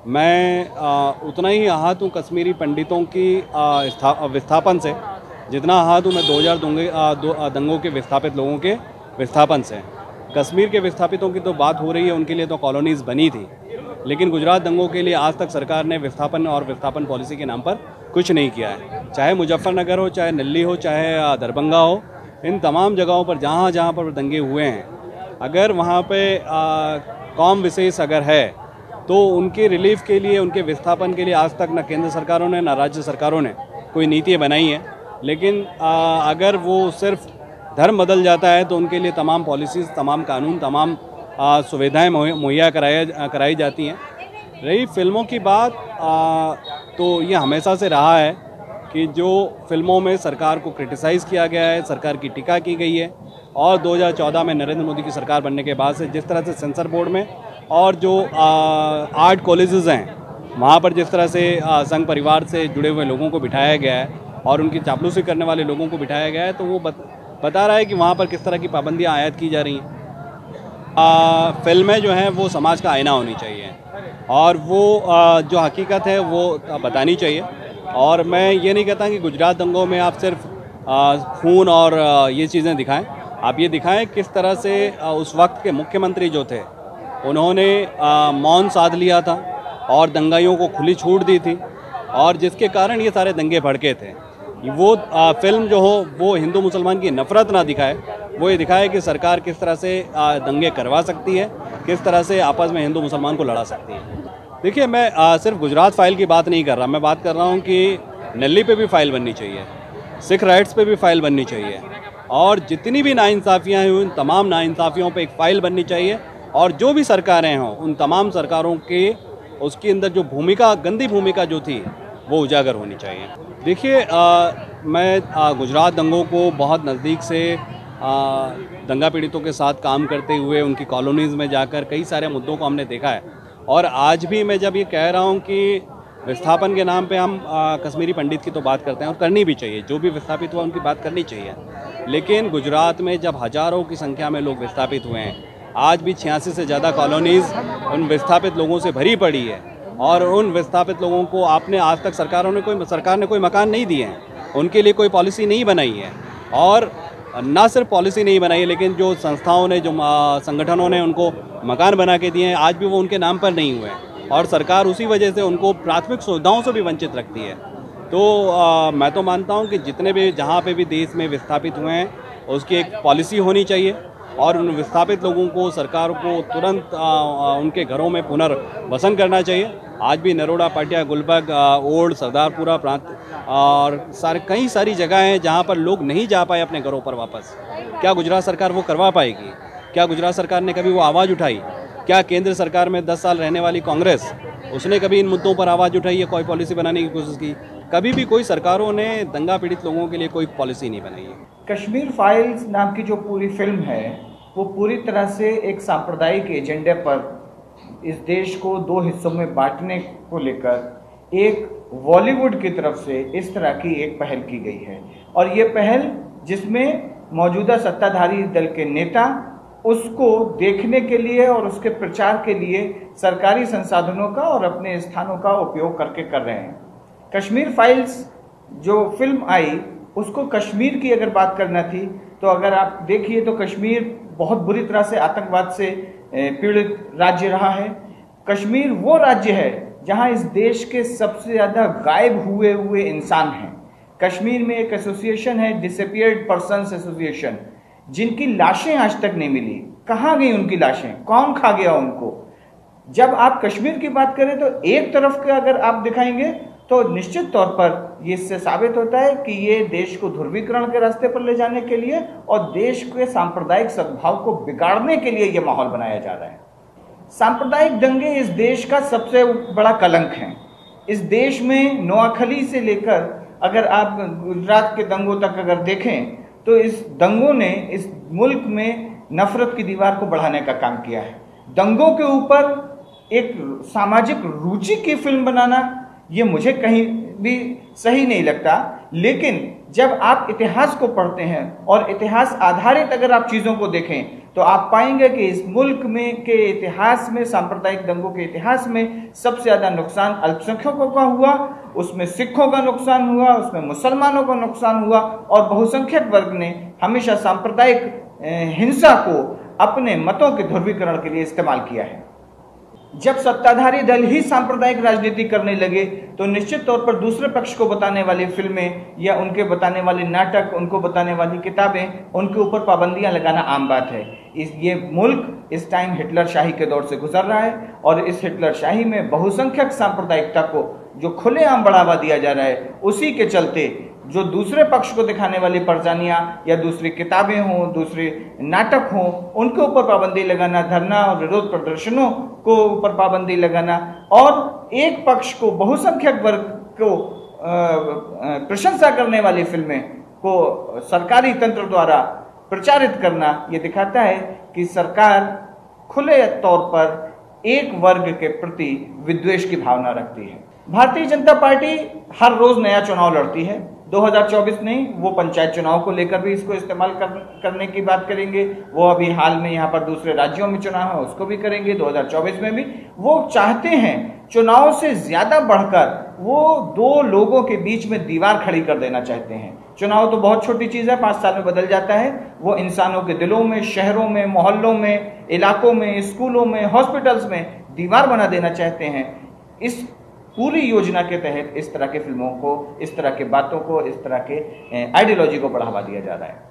मैं उतना ही आहत हूँ कश्मीरी पंडितों की विस्थापन से जितना आहत हूँ मैं 2000 दंगों के विस्थापित लोगों के विस्थापन से। कश्मीर के विस्थापितों की तो बात हो रही है, उनके लिए तो कॉलोनीज़ बनी थी, लेकिन गुजरात दंगों के लिए आज तक सरकार ने विस्थापन और विस्थापन पॉलिसी के नाम पर कुछ नहीं किया है। चाहे मुजफ्फरनगर हो, चाहे नल्ली हो, चाहे दरभंगा हो, इन तमाम जगहों पर जहाँ जहाँ पर दंगे हुए हैं, अगर वहाँ पे कौम विशेष अगर है तो उनके रिलीफ के लिए, उनके विस्थापन के लिए आज तक न केंद्र सरकारों ने न राज्य सरकारों ने कोई नीतियाँ बनाई हैं। लेकिन अगर वो सिर्फ धर्म बदल जाता है तो उनके लिए तमाम पॉलिसीज़, तमाम कानून, तमाम सुविधाएं मुहैया कराई जाती हैं। रही फिल्मों की बात, तो ये हमेशा से रहा है कि जो फिल्मों में सरकार को क्रिटिसाइज़ किया गया है, सरकार की टीका की गई है, और 2014 में नरेंद्र मोदी की सरकार बनने के बाद से जिस तरह से सेंसर बोर्ड में और जो आर्ट कॉलेजेस हैं वहाँ पर जिस तरह से संघ परिवार से जुड़े हुए लोगों को बिठाया गया है और उनकी चापलूसी करने वाले लोगों को बिठाया गया है, तो वो बता रहा है कि वहाँ पर किस तरह की पाबंदियाँ आयद की जा रही हैं। फिल्में जो हैं वो समाज का आईना होनी चाहिए और वो जो हकीकत है वो बतानी चाहिए। और मैं ये नहीं कहता कि गुजरात दंगों में आप सिर्फ खून और ये चीज़ें दिखाएं, आप ये दिखाएं किस तरह से उस वक्त के मुख्यमंत्री जो थे उन्होंने मौन साध लिया था और दंगाइयों को खुली छूट दी थी, और जिसके कारण ये सारे दंगे भड़के थे। वो फिल्म जो हो वो हिंदू मुसलमान की नफ़रत ना दिखाए, वो ये दिखाए कि सरकार किस तरह से दंगे करवा सकती है, किस तरह से आपस में हिंदू मुसलमान को लड़ा सकती है। देखिए, मैं सिर्फ गुजरात फाइल की बात नहीं कर रहा, मैं बात कर रहा हूँ कि नल्ली पे भी फाइल बननी चाहिए, सिख राइट्स पे भी फाइल बननी चाहिए, और जितनी भी नाइंसाफ़ियाँ हैं उन तमाम नाइंसाफ़ियों पे एक फ़ाइल बननी चाहिए। और जो भी सरकारें हों उन तमाम सरकारों के उसके अंदर जो भूमिका, गंदी भूमिका जो थी वो उजागर होनी चाहिए। देखिए, मैं गुजरात दंगों को बहुत नज़दीक से दंगा पीड़ितों के साथ काम करते हुए उनकी कॉलोनीज़ में जाकर कई सारे मुद्दों को हमने देखा है। और आज भी मैं जब ये कह रहा हूँ कि विस्थापन के नाम पे हम कश्मीरी पंडित की तो बात करते हैं और करनी भी चाहिए, जो भी विस्थापित हुआ उनकी बात करनी चाहिए, लेकिन गुजरात में जब हज़ारों की संख्या में लोग विस्थापित हुए हैं, आज भी 86 से ज़्यादा कॉलोनीज़ उन विस्थापित लोगों से भरी पड़ी है, और उन विस्थापित लोगों को आपने आज तक सरकार ने कोई मकान नहीं दिए हैं, उनके लिए कोई पॉलिसी नहीं बनाई है। और ना सिर्फ पॉलिसी नहीं बनाई है, लेकिन जो संस्थाओं ने, जो संगठनों ने उनको मकान बना के दिए हैं, आज भी वो उनके नाम पर नहीं हुए हैं, और सरकार उसी वजह से उनको प्राथमिक सुविधाओं से भी वंचित रखती है। तो मैं तो मानता हूँ कि जितने भी, जहाँ पे भी देश में विस्थापित हुए हैं, उसकी एक पॉलिसी होनी चाहिए, और उन विस्थापित लोगों को, सरकार को तुरंत उनके घरों में पुनर्वसन करना चाहिए। आज भी नरोड़ा, पाटिया, गुलबर्ग, ओल्ड, सरदारपुरा प्रांत और कई सारी जगह हैं जहां पर लोग नहीं जा पाए अपने घरों पर वापस। क्या गुजरात सरकार वो करवा पाएगी? क्या गुजरात सरकार ने कभी वो आवाज़ उठाई? क्या केंद्र सरकार में 10 साल रहने वाली कांग्रेस, उसने कभी इन मुद्दों पर आवाज़ उठाई है, कोई पॉलिसी बनाने की कोशिश की? कभी भी कोई सरकारों ने दंगा पीड़ित लोगों के लिए कोई पॉलिसी नहीं बनाई है। कश्मीर फाइल्स नाम की जो पूरी फिल्म है वो पूरी तरह से एक सांप्रदायिक एजेंडे पर इस देश को दो हिस्सों में बांटने को लेकर एक बॉलीवुड की तरफ से इस तरह की एक पहल की गई है। और ये पहल जिसमें मौजूदा सत्ताधारी दल के नेता उसको देखने के लिए और उसके प्रचार के लिए सरकारी संसाधनों का और अपने स्थानों का उपयोग करके कर रहे हैं। कश्मीर फाइल्स जो फिल्म आई, उसको कश्मीर की अगर बात करना थी तो अगर आप देखिए तो कश्मीर बहुत बुरी तरह से आतंकवाद से पीड़ित राज्य रहा है। कश्मीर वो राज्य है जहां इस देश के सबसे ज़्यादा गायब हुए इंसान हैं। कश्मीर में एक एसोसिएशन है, डिसअपीयर्ड पर्सन्स एसोसिएशन, जिनकी लाशें आज तक नहीं मिली। कहाँ गई उनकी लाशें? कौन खा गया उनको? जब आप कश्मीर की बात करें तो एक तरफ के अगर आप दिखाएंगे तो निश्चित तौर पर ये इससे साबित होता है कि ये देश को ध्रुवीकरण के रास्ते पर ले जाने के लिए और देश के सांप्रदायिक सद्भाव को बिगाड़ने के लिए ये माहौल बनाया जा रहा है। सांप्रदायिक दंगे इस देश का सबसे बड़ा कलंक हैं। इस देश में नोआखली से लेकर अगर आप गुजरात के दंगों तक अगर देखें तो इस दंगों ने इस मुल्क में नफरत की दीवार को बढ़ाने का काम किया है। दंगों के ऊपर एक सामाजिक रुचि की फिल्म बनाना ये मुझे कहीं भी सही नहीं लगता। लेकिन जब आप इतिहास को पढ़ते हैं और इतिहास आधारित अगर आप चीज़ों को देखें तो आप पाएंगे कि इस मुल्क में के इतिहास में, सांप्रदायिक दंगों के इतिहास में सबसे ज़्यादा नुकसान अल्पसंख्यकों का हुआ, उसमें सिखों का नुकसान हुआ, उसमें मुसलमानों का नुकसान हुआ और बहुसंख्यक वर्ग ने हमेशा सांप्रदायिक हिंसा को अपने मतों के ध्रुवीकरण के लिए इस्तेमाल किया है। जब सत्ताधारी दल ही सांप्रदायिक राजनीति करने लगे तो निश्चित तौर पर दूसरे पक्ष को बताने वाली फिल्में या उनके बताने वाले नाटक, उनको बताने वाली किताबें, उनके ऊपर पाबंदियां लगाना आम बात है। ये मुल्क इस टाइम हिटलर शाही के दौर से गुजर रहा है और इस हिटलर शाही में बहुसंख्यक सांप्रदायिकता को जो खुलेआम बढ़ावा दिया जा रहा है, उसी के चलते जो दूसरे पक्ष को दिखाने वाली परेशानियां या दूसरी किताबें हों, दूसरे नाटक हों, उनके ऊपर पाबंदी लगाना, धरना और विरोध प्रदर्शनों को ऊपर पाबंदी लगाना और एक पक्ष को, बहुसंख्यक वर्ग को प्रशंसा करने वाली फिल्में को सरकारी तंत्र द्वारा प्रचारित करना, ये दिखाता है कि सरकार खुले तौर पर एक वर्ग के प्रति विद्वेष की भावना रखती है। भारतीय जनता पार्टी हर रोज नया चुनाव लड़ती है। 2024 नहीं, वो पंचायत चुनाव को लेकर भी इसको इस्तेमाल करने की बात करेंगे। वो अभी हाल में यहाँ पर दूसरे राज्यों में चुनाव है, उसको भी करेंगे। 2024 में भी वो चाहते हैं, चुनाव से ज्यादा बढ़कर वो दो लोगों के बीच में दीवार खड़ी कर देना चाहते हैं। चुनाव तो बहुत छोटी चीज है, 5 साल में बदल जाता है। वो इंसानों के दिलों में, शहरों में, मोहल्लों में, इलाकों में, स्कूलों में, हॉस्पिटल्स में दीवार बना देना चाहते हैं। इस पूरी योजना के तहत इस तरह के फिल्मों को, इस तरह के बातों को, इस तरह के आइडियोलॉजी को बढ़ावा दिया जा रहा है।